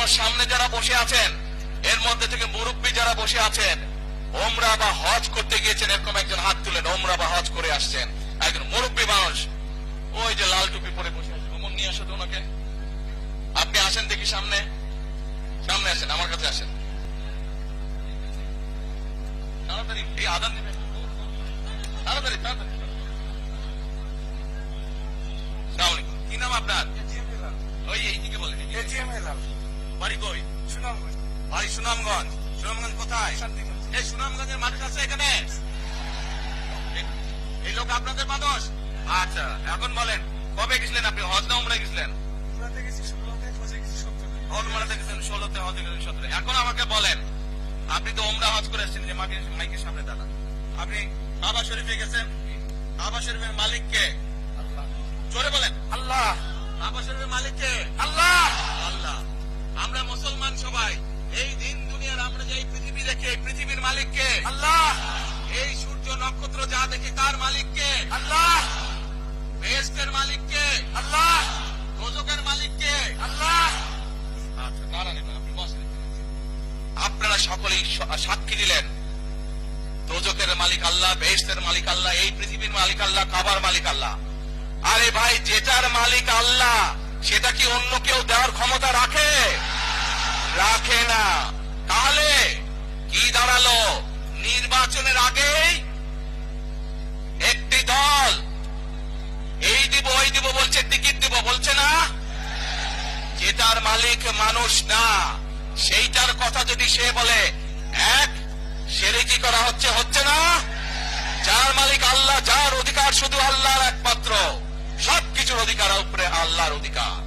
আমার সামনে যারা বসে আছেন এর মধ্যে থেকে মুরব্বী যারা বসে আছেন, ওমরা বা হজ করতে গিয়েছেন, এরকম একজন হাত তুলেন, ওমরা বা হজ করে আসছেন, একজন মুরব্বী মানুষ, ওই যে লাল টুপি পরে বসে আছেন, ওমর নিয়ে আসো তো ওনাকে। আপনি আসেন দেখি সামনে, সামনে আসেন, আমার কাছে আসেন তাড়াতাড়ি, এই আদান দিবেন তাড়াতাড়ি তাড়াতাড়ি। আসসালামু আলাইকুম, কি নাম আপনার? ওই এইদিকে বলেন, বাড়ি কই? সুনামগঞ্জ। বাড়ি সুনামগঞ্জ। সুনামগঞ্জ কোথায়? শান্তিগঞ্জ। এই সুনামগঞ্জের মানুষ আছে এখানে? এই লোক আপনাদের মানুষ? আচ্ছা, এখন বলেন কবে গেছিলেন আপনি, হজ না উমরায় গেছিলেন? উমরাতে গেছি 16তে, হজে গেছি 17। উমরাতে গেছেন 16তে, হজে গেছেন 17। এখন আমাকে বলেন, আপনি তো উমরা হজ করে এসেছেন, যে মাইকের সামনে দাঁড়ান, আপনি কাবা শরীফে গেছেন, কাবা শরীফের মালিক কে? আল্লাহ। জোরে বলেন। আল্লাহ। কাবা শরীফের মালিক কে? আল্লাহ। আল্লাহ। আমরা মুসলমান সবাই এই দিন দুনিয়ার, আমরা যে এই পৃথিবী দেখে, এই পৃথিবীর মালিক কে? আল্লাহ। এই সূর্য নক্ষত্র যা দেখি তার মালিক কে? আল্লাহ। বেহেশতের মালিক কে? আল্লাহ। দোজখের মালিক কে? আল্লাহ। আচ্ছা, দাঁড়ান এবার, আপনি বসেন। আপনারা সকলেই সাক্ষী দিলেন দোজখের মালিক আল্লাহ, বেহেশতের মালিক আল্লাহ, এই পৃথিবীর মালিক আল্লাহ, কাবার মালিক আল্লাহ। আরে ভাই, যেটার মালিক আল্লাহ সেটা কি অন্য কেউ দেওয়ার ক্ষমতা রাখে? রাখে না। তাহলে কি দাঁড়ালো? নির্বাচনের আগেই একটি দল এই দিব ওই দিব বলছে, টিকিট দিব বলছে না? যেটার মালিক মানুষ না, সেইটার কথা যদি সে বলে, এক শিরকি করা হচ্ছে, হচ্ছে না? যার মালিক আল্লাহ, যার অধিকার শুধু আল্লাহর একমাত্র, সবকিছুর অধিকার উপরে আল্লাহর অধিকার।